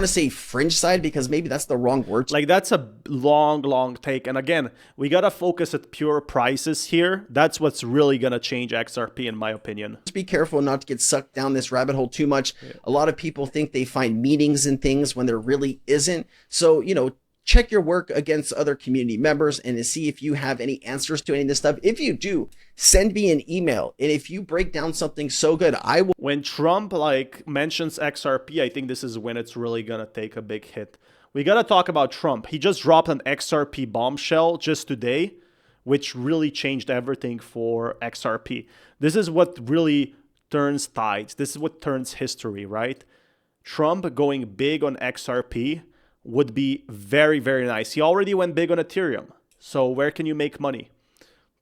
to say fringe side because maybe that's the wrong word. Like that's a long take. And again, we got to focus at pure prices here. That's what's really going to change XRP in my opinion. Just be careful not to get sucked down this rabbit hole too much. A lot of people think they find meanings and things when there really isn't. So, check your work against other community members and to see if you have any answers to any of this stuff. If you do, send me an email. And if you break down something so good, I will. When Trump mentions XRP, I think this is when it's really going to take a big hit. We got to talk about Trump. He just dropped an XRP bombshell just today, which really changed everything for XRP. This is what really turns tides. This is what turns history, right? Trump going big on XRP would be very, very nice. He already went big on Ethereum. So where can you make money?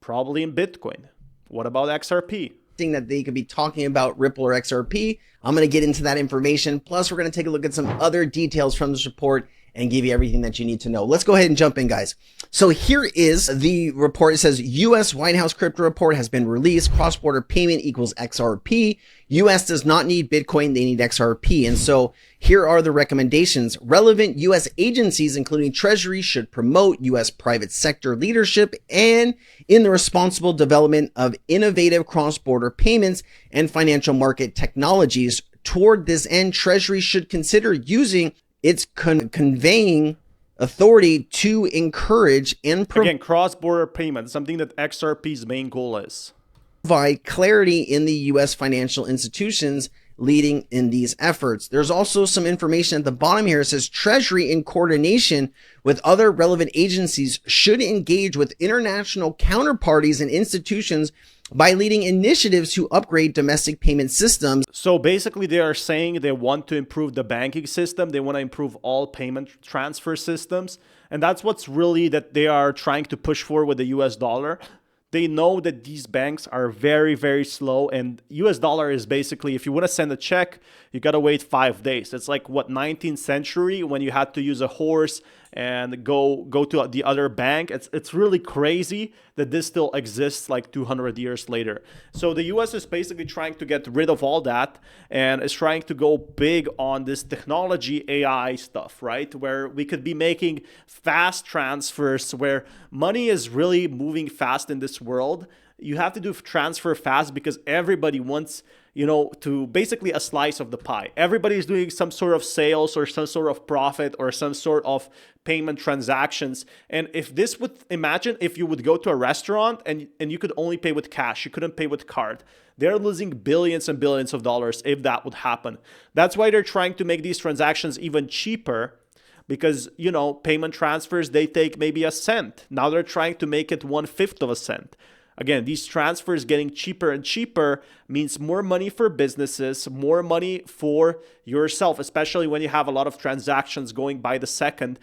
Probably in Bitcoin. What about XRP? That they could be talking about Ripple or XRP. I'm going to get into that information. Plus, we're going to take a look at some other details from this report and give you everything that you need to know. Let's go ahead and jump in, guys. So here is the report. It says U.S. White House crypto report has been released. Cross-border payment equals XRP. U.S. does not need Bitcoin. They need XRP. And so here are the recommendations. Relevant U.S. agencies, including Treasury, should promote U.S. private sector leadership and in the responsible development of innovative cross-border payments and financial market technologies. Toward this end, Treasury should consider using its conveying authority to encourage and again, cross-border payment, something that XRP's main goal is. Provide clarity in the U.S. financial institutions leading in these efforts. There's also some information at the bottom here. It says Treasury, in coordination with other relevant agencies, should engage with international counterparties and institutions by leading initiatives to upgrade domestic payment systems. So basically they are saying they want to improve the banking system. They want to improve all payment transfer systems. And that's what's really that they are trying to push for with the US dollar. They know that these banks are very, very slow, and US dollar is basically, if you want to send a check, you got to wait 5 days. It's like what, 19th century when you had to use a horse and go to the other bank. It's really crazy that this still exists like 200 years later. So the US is basically trying to get rid of all that and is trying to go big on this technology AI stuff, right? Where we could be making fast transfers, where money is really moving fast in this world. You have to do transfer fast because everybody wants, to basically a slice of the pie. Everybody is doing some sort of sales or some sort of profit or some sort of payment transactions. And if this would, imagine if you would go to a restaurant and you could only pay with cash, you couldn't pay with card. They're losing billions and billions of dollars if that would happen. That's why they're trying to make these transactions even cheaper. Because, payment transfers, they take maybe a cent. Now they're trying to make it 1/5 of a cent. Again, these transfers getting cheaper and cheaper means more money for businesses, more money for yourself, especially when you have a lot of transactions going by the second.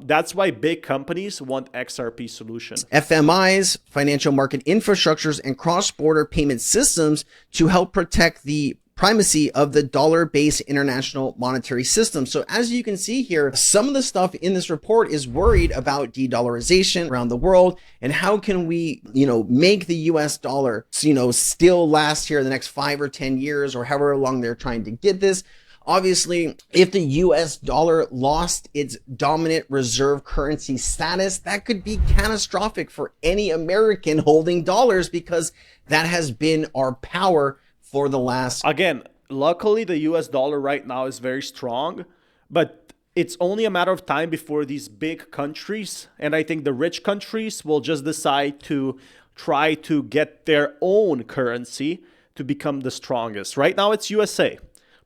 That's why big companies want XRP solutions. FMIs, financial market infrastructures, and cross-border payment systems to help protect the primacy of the dollar-based international monetary system. So as you can see here, some of the stuff in this report is worried about de-dollarization around the world and how can we, make the US dollar, still last here the next 5 or 10 years or however long they're trying to get this. Obviously, if the US dollar lost its dominant reserve currency status, that could be catastrophic for any American holding dollars because that has been our power for the last. Again, luckily the US dollar right now is very strong, but it's only a matter of time before these big countries, and I think the rich countries, will just decide to try to get their own currency to become the strongest. Right now it's USA,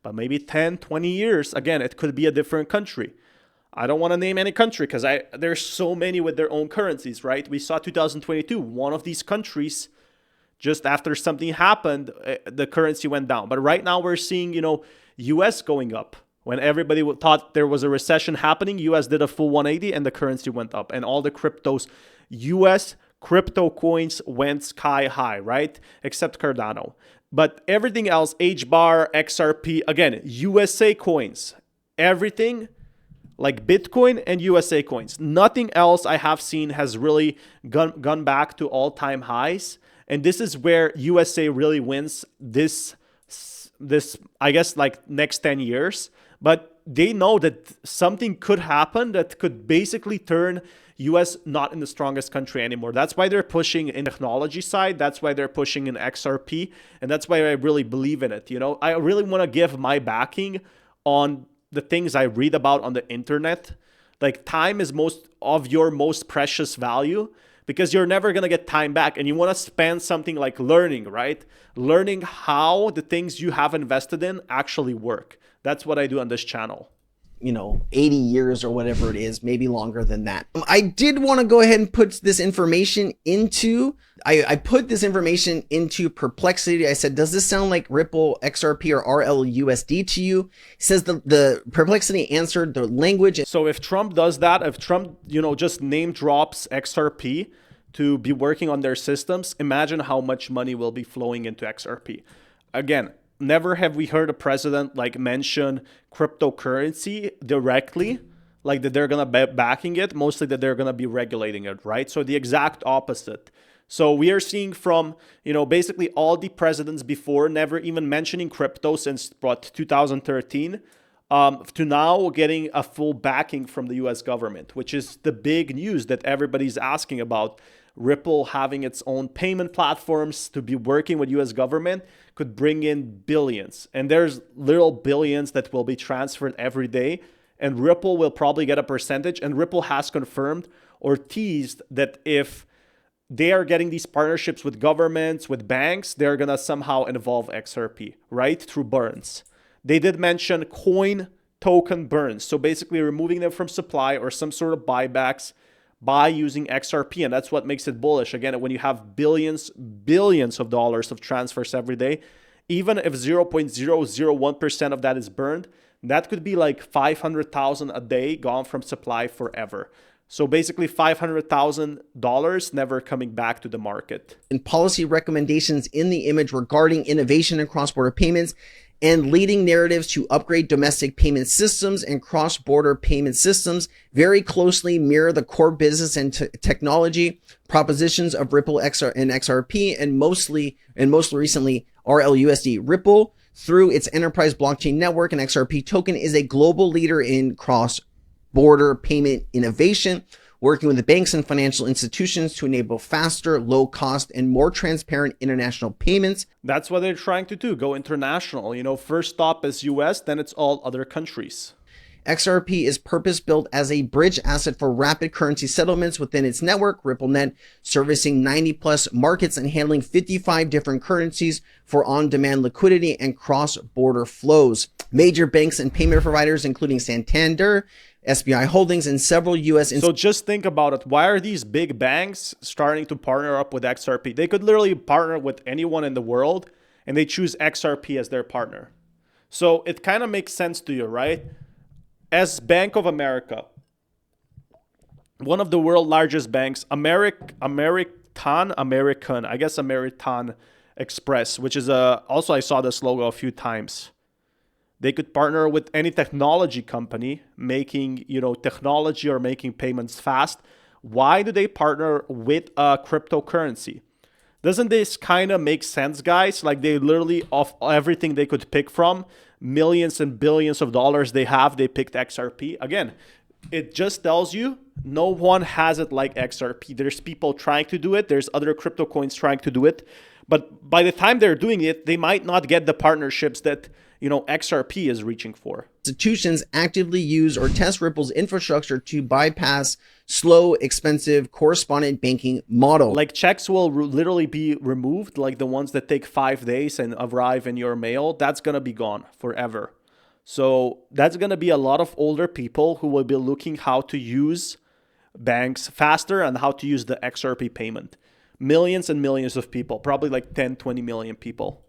but maybe 10, 20 years, again, it could be a different country. I don't want to name any country because there's so many with their own currencies, right? We saw 2022, one of these countries, just after something happened, the currency went down. But right now we're seeing, US going up. When everybody thought there was a recession happening, US did a full 180 and the currency went up. And all the US crypto coins went sky high, right? Except Cardano. But everything else, HBAR, XRP, again, USA coins, everything like Bitcoin and USA coins. Nothing else I have seen has really gone back to all-time highs. And this is where USA really wins this I guess, like next 10 years. But they know that something could happen that could basically turn US not in the strongest country anymore. That's why they're pushing in technology side. That's why they're pushing in XRP. And that's why I really believe in it. You know, I really want to give my backing on the things I read about on the internet. Like, time is most of your most precious value, because you're never going to get time back. And you want to spend something like learning, right? Learning how the things you have invested in actually work. That's what I do on this channel. 80 years or whatever it is, maybe longer than that. I did want to go ahead and put this information into, I put this information into Perplexity. I said, does this sound like Ripple, XRP, or RLUSD to you? He says the Perplexity answered the language. So if Trump does that, if Trump, just name drops XRP to be working on their systems, imagine how much money will be flowing into XRP. Again, never have we heard a president mention cryptocurrency directly, like that they're going to be backing it, mostly that they're going to be regulating it, right? So the exact opposite. So we are seeing from, basically all the presidents before never even mentioning crypto since 2013, to now getting a full backing from the US government, which is the big news that everybody's asking about. Ripple having its own payment platforms to be working with US government could bring in billions. And there's little billions that will be transferred every day. And Ripple will probably get a percentage. And Ripple has confirmed or teased that if they are getting these partnerships with governments, with banks, they're going to somehow involve XRP, right? Through burns. They did mention coin token burns. So basically removing them from supply or some sort of buybacks by using XRP. And that's what makes it bullish. Again, when you have billions of dollars of transfers every day, even if 0.001% of that is burned, that could be like 500,000 a day gone from supply forever. So basically $500,000 never coming back to the market. And policy recommendations in the image regarding innovation and cross-border payments and leading narratives to upgrade domestic payment systems and cross-border payment systems very closely mirror the core business and technology propositions of Ripple and XRP, and most recently RLUSD. Ripple, through its enterprise blockchain network and XRP token, is a global leader in cross-border payment innovation, working with the banks and financial institutions to enable faster, low-cost, and more transparent international payments. That's what they're trying to do, go international. First stop is US, then it's all other countries. XRP is purpose-built as a bridge asset for rapid currency settlements within its network, RippleNet, servicing 90-plus markets and handling 55 different currencies for on-demand liquidity and cross-border flows. Major banks and payment providers, including Santander, SBI Holdings, and several U.S. So just think about it. Why are these big banks starting to partner up with XRP? They could literally partner with anyone in the world, and they choose XRP as their partner. So it kind of makes sense to you, right? As Bank of America, one of the world's largest banks, American Express, which is also I saw this logo a few times. They could partner with any technology company making, technology or making payments fast. Why do they partner with a cryptocurrency? Doesn't this kind of make sense, guys? Like, they literally, of everything they could pick from, millions and billions of dollars they picked XRP. Again, it just tells you no one has it like XRP. There's people trying to do it. There's other crypto coins trying to do it. But by the time they're doing it, they might not get the partnerships that XRP is reaching for. Institutions actively use or test Ripple's infrastructure to bypass slow, expensive correspondent banking model. Like, checks will literally be removed, like the ones that take 5 days and arrive in your mail. That's going to be gone forever. So that's going to be a lot of older people who will be looking how to use banks faster and how to use the XRP payment. Millions and millions of people, probably like 10, 20 million people.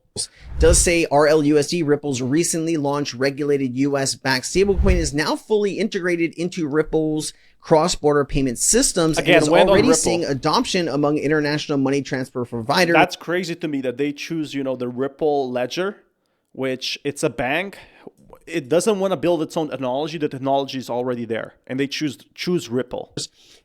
Does say RLUSD, Ripple's recently launched regulated US-backed stablecoin, is now fully integrated into Ripple's cross-border payment systems. Again, and is already seeing adoption among international money transfer providers. That's crazy to me that they choose, the Ripple ledger, which it's a bank. it doesn't want to build its own technology. The technology is already there, and they choose Ripple.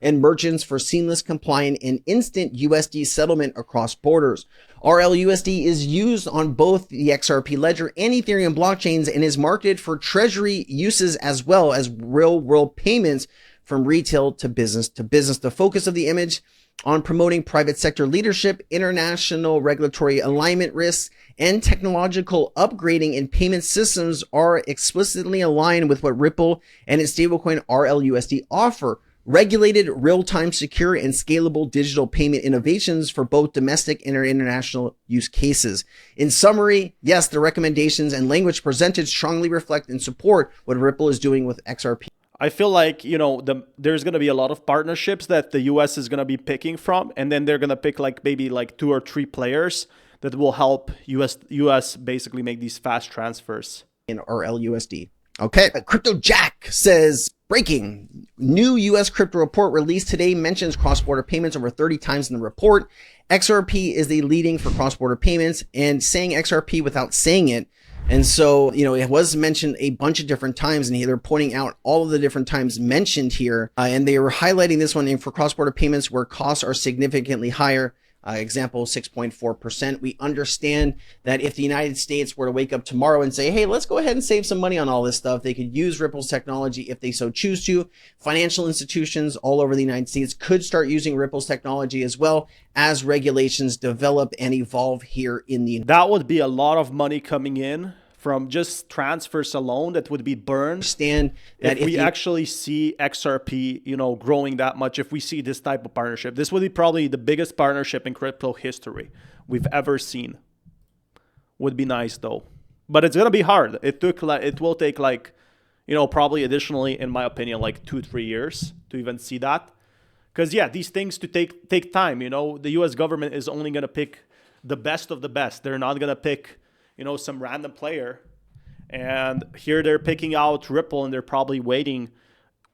And merchants for seamless, compliant, and instant USD settlement across borders. RLUSD is used on both the XRP ledger and Ethereum blockchains and is marketed for treasury uses as well as real-world payments from retail to business to business. The focus of the image on promoting private sector leadership, international regulatory alignment risks, and technological upgrading in payment systems are explicitly aligned with what Ripple and its stablecoin RLUSD offer. Regulated, real-time, secure, and scalable digital payment innovations for both domestic and international use cases. In summary, yes, the recommendations and language presented strongly reflect and support what Ripple is doing with XRP. I feel like, there's going to be a lot of partnerships that the US is going to be picking from, and then they're going to pick maybe 2 or 3 players that will help US basically make these fast transfers. In RLUSD. Okay. Crypto Jack says, breaking. New U.S. crypto report released today mentions cross-border payments over 30 times in the report. XRP is the leading for cross-border payments, and saying XRP without saying it. And so, it was mentioned a bunch of different times, and they're pointing out all of the different times mentioned here. And they were highlighting this one for cross-border payments where costs are significantly higher. Example, 6.4%. We understand that if the United States were to wake up tomorrow and say, hey, let's go ahead and save some money on all this stuff, they could use Ripple's technology if they so choose to. Financial institutions all over the United States could start using Ripple's technology as well as regulations develop and evolve here in the... That would be a lot of money coming in from just transfers alone that would be burned. Understand that if we actually see XRP, growing that much, if we see this type of partnership, this would be probably the biggest partnership in crypto history we've ever seen. Would be nice though, but it's gonna be hard. It will take probably additionally, in my opinion, 2-3 years to even see that. Because these things to take time. The U.S. government is only gonna pick the best of the best. They're not gonna pick some random player. And here they're picking out Ripple, and they're probably waiting.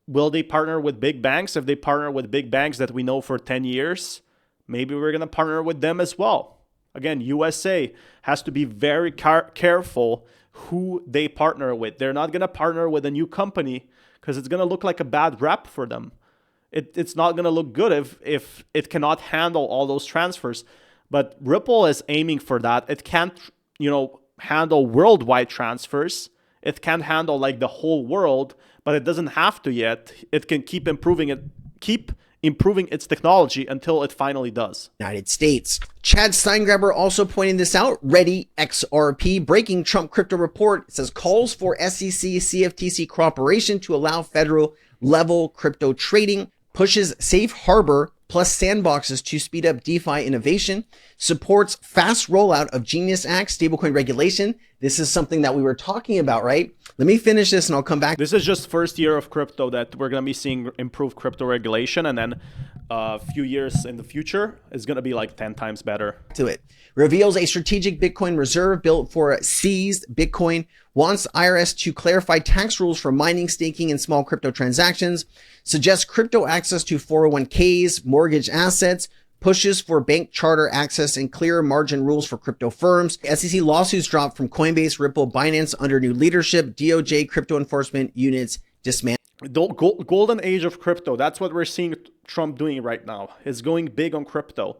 Will they partner with big banks? If they partner with big banks that we know for 10 years, maybe we're going to partner with them as well. Again, USA has to be very careful who they partner with. They're not going to partner with a new company because it's going to look like a bad rep for them. It's not going to look good if it cannot handle all those transfers. But Ripple is aiming for that. It can't, handle worldwide transfers. It can't handle the whole world, but it doesn't have to yet. It can keep improving its technology until it finally does. United States. Chad Steingraber also pointing this out. Ready XRP, breaking Trump crypto report. It says calls for SEC CFTC cooperation to allow federal level crypto trading, pushes safe harbor plus sandboxes to speed up DeFi innovation, supports fast rollout of Genius Act stablecoin regulation. This is something that we were talking about, right? Let me finish this and I'll come back. This is just first year of crypto that we're going to be seeing improved crypto regulation, and then a few years in the future is going to be 10 times better. To it. Reveals a strategic Bitcoin reserve built for seized Bitcoin, wants IRS to clarify tax rules for mining, staking, and small crypto transactions, suggests crypto access to 401ks, mortgage assets, pushes for bank charter access and clearer margin rules for crypto firms. SEC lawsuits dropped from Coinbase, Ripple, Binance under new leadership, DOJ crypto enforcement units dismantled. The golden age of crypto, that's what we're seeing Trump doing right now. Is going big on crypto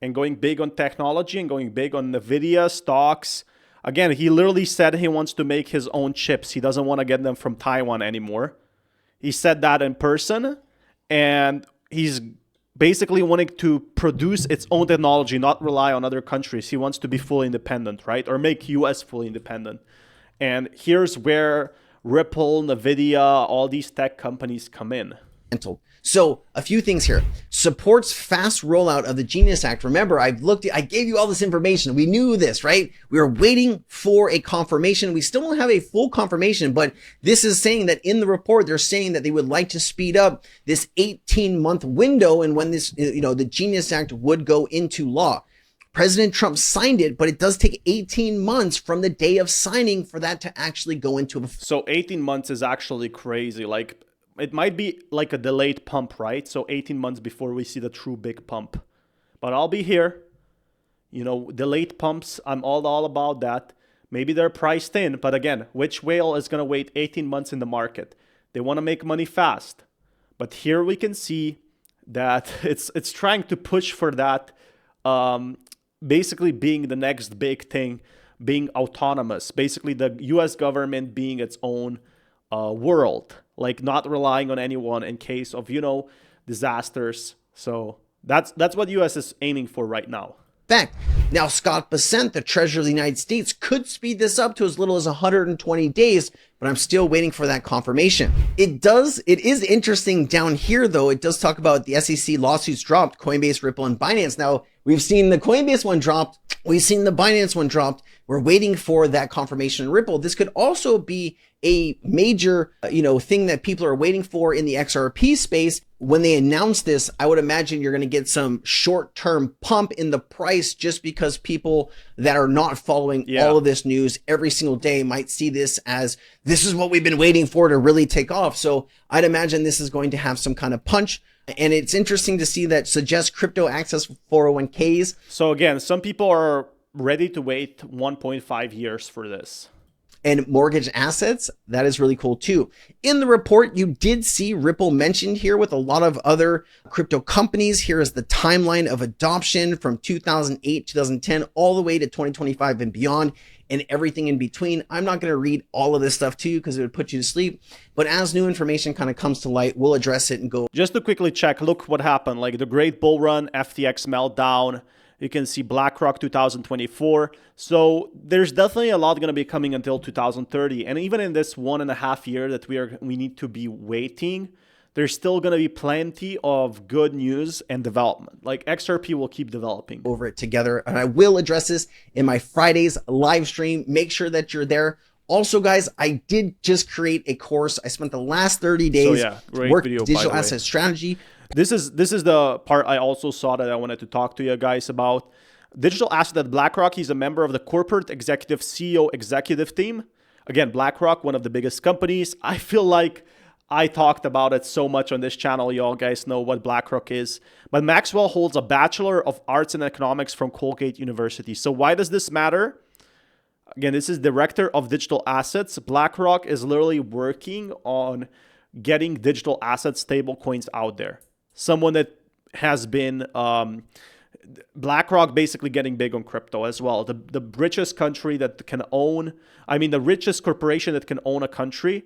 and going big on technology and going big on NVIDIA stocks. Again, he literally said he wants to make his own chips. He doesn't want to get them from Taiwan anymore. He said that in person, and he's basically wanting to produce its own technology, not rely on other countries. He wants to be fully independent, right? Or make US fully independent. And here's where Ripple, NVIDIA, all these tech companies come in. So a few things here. Supports fast rollout of the Genius Act. Remember, I gave you all this information. We knew this, right? We were waiting for a confirmation. We still don't have a full confirmation, but this is saying that in the report, they're saying that they would like to speed up this 18-month window and when this, the Genius Act would go into law. President Trump signed it, but it does take 18 months from the day of signing for that to actually go into effect. So 18 months is actually crazy. It might be like a delayed pump, right? So 18 months before we see the true big pump. But I'll be here. Delayed pumps, I'm all about that. Maybe they're priced in, but again, which whale is going to wait 18 months in the market? They want to make money fast. But here we can see that it's trying to push for that, basically being the next big thing, being autonomous, basically the US government being its own world, like not relying on anyone in case of, disasters. So that's what US is aiming for right now. Fact. Now, Scott Bessent, the Treasurer of the United States, could speed this up to as little as 120 days, but I'm still waiting for that confirmation. It is interesting down here, though. It does talk about the SEC lawsuits dropped, Coinbase, Ripple, and Binance. Now, we've seen the Coinbase one dropped. We've seen the Binance one dropped. We're waiting for that confirmation in Ripple. This could also be a major, thing that people are waiting for in the XRP space. When they announce this, I would imagine you're going to get some short-term pump in the price just because people that are not following all of this news every single day might see this as this is what we've been waiting for to really take off. So I'd imagine this is going to have some kind of punch. And it's interesting to see that suggests crypto access for 401ks. So again, some people are ready to wait 1.5 years for this. And mortgage assets, that is really cool too. In the report, you did see Ripple mentioned here with a lot of other crypto companies. Here is the timeline of adoption from 2008, 2010, all the way to 2025 and beyond, and everything in between. I'm not going to read all of this stuff to you because it would put you to sleep. But as new information kind of comes to light, we'll address it and go. Just to quickly check, look what happened. Like the Great Bull Run, FTX meltdown. You can see BlackRock 2024. So there's definitely a lot going to be coming until 2030. And even in this 1.5 year that we need to be waiting, there's still going to be plenty of good news and development. Like XRP will keep developing. Over it together. And I will address this in my Fridays live stream. Make sure that you're there. Also, guys, I did just create a course. I spent the last 30 days working digital asset strategy. This is the part I also saw that I wanted to talk to you guys about. Digital asset at BlackRock. He's a member of the corporate executive CEO executive team. Again, BlackRock, one of the biggest companies. I feel like I talked about it so much on this channel. You all guys know what BlackRock is. But Maxwell holds a Bachelor of Arts in Economics from Colgate University. So why does this matter? Again, this is Director of Digital Assets. BlackRock is literally working on getting digital asset stablecoins out there. Someone that has been BlackRock basically getting big on crypto as well. The richest country that can own, the richest corporation that can own a country,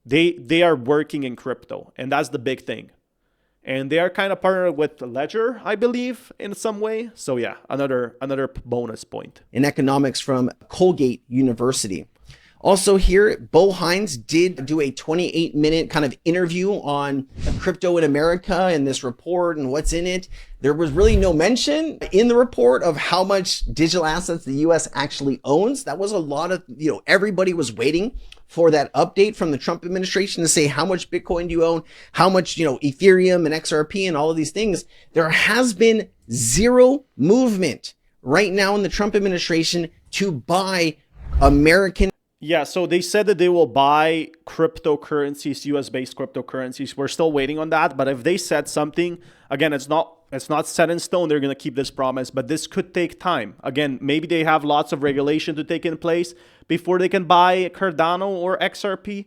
they are working in crypto, and that's the big thing. And they are kind of partnered with Ledger, I believe, in some way. So yeah, another bonus point. In economics from Colgate University. Also here, Bo Hines did do a 28-minute kind of interview on crypto in America and this report and what's in it. There was really no mention in the report of how much digital assets the US actually owns. That was a lot of, everybody was waiting for that update from the Trump administration to say how much Bitcoin do you own, how much, Ethereum and XRP and all of these things. There has been zero movement right now in the Trump administration to buy American. Yeah, so they said that they will buy cryptocurrencies, US-based cryptocurrencies. We're still waiting on that. But if they said something, again, it's not set in stone. They're going to keep this promise, but this could take time. Again, maybe they have lots of regulation to take in place before they can buy Cardano or XRP.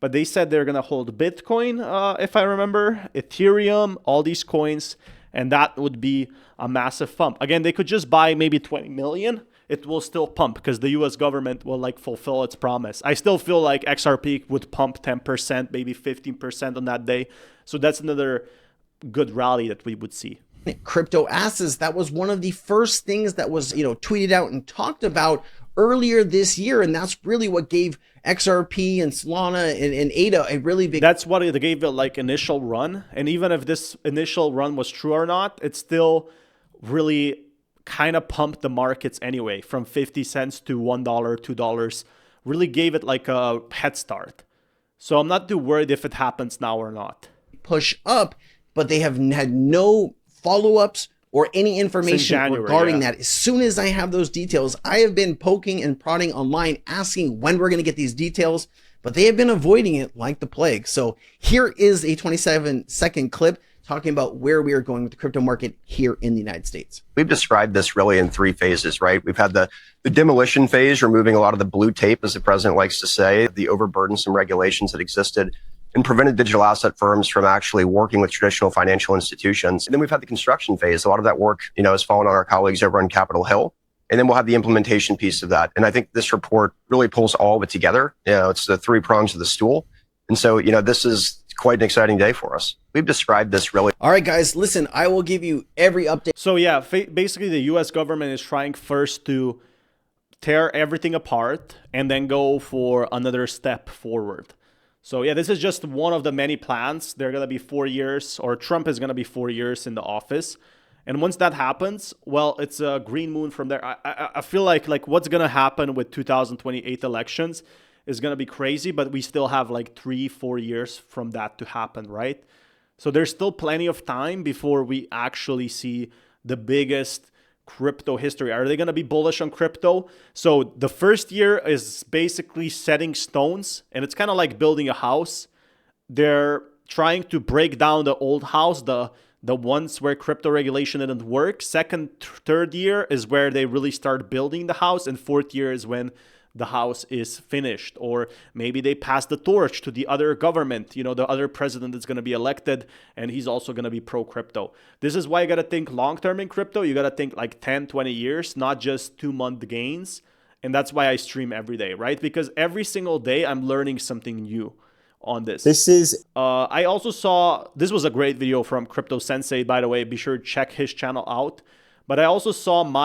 But they said they're going to hold Bitcoin, if I remember, Ethereum, all these coins, and that would be a massive pump. Again, they could just buy maybe 20 million. It will still pump because the US government will fulfill its promise. I still feel like XRP would pump 10%, maybe 15% on that day. So that's another good rally that we would see. Crypto assets, that was one of the first things that was, tweeted out and talked about earlier this year. And that's really what gave XRP and Solana and ADA a really big... That's what it gave it initial run. And even if this initial run was true or not, it still really kind of pumped the markets anyway, from 50 cents to $1, $2, really gave it a head start. So I'm not too worried if it happens now or not. Push up, but they have had no follow-ups or any information regarding that. As soon as I have those details, I have been poking and prodding online, asking when we're going to get these details, but they have been avoiding it like the plague. So here is a 27-second clip talking about where we are going with the crypto market here in the United States. We've described this really in 3 phases, right? We've had the demolition phase, removing a lot of the blue tape, as the president likes to say, the overburdensome regulations that existed and prevented digital asset firms from actually working with traditional financial institutions. And then we've had the construction phase. A lot of that work, has fallen on our colleagues over on Capitol Hill. And then we'll have the implementation piece of that. And I think this report really pulls all of it together. It's the 3 prongs of the stool. And so, this is quite an exciting day for us. We've described this really. All right, guys, listen, I will give you every update. So yeah, basically the US government is trying first to tear everything apart and then go for another step forward. So yeah, this is just one of the many plans. They're going to be 4 years, or Trump is going to be 4 years in the office. And once that happens, well, it's a green moon from there. I feel like what's going to happen with 2028 elections is going to be crazy, but we still have like 3-4 years from that to happen, right? So there's still plenty of time before we actually see the biggest crypto history. Are they going to be bullish on crypto? So the first year is basically setting stones, and it's kind of like building a house. They're trying to break down the old house, the ones where crypto regulation didn't work. Second, third year is where they really start building the house, and fourth year is when the house is finished, or maybe they pass the torch to the other government, the other president that's going to be elected, and he's also going to be pro-crypto. This is why you got to think long-term in crypto. You got to think like 10, 20 years, not just 2-month gains. And that's why I stream every day, right? Because every single day I'm learning something new on this. I also saw, this was a great video from Crypto Sensei, by the way. Be sure to check his channel out. But I also saw my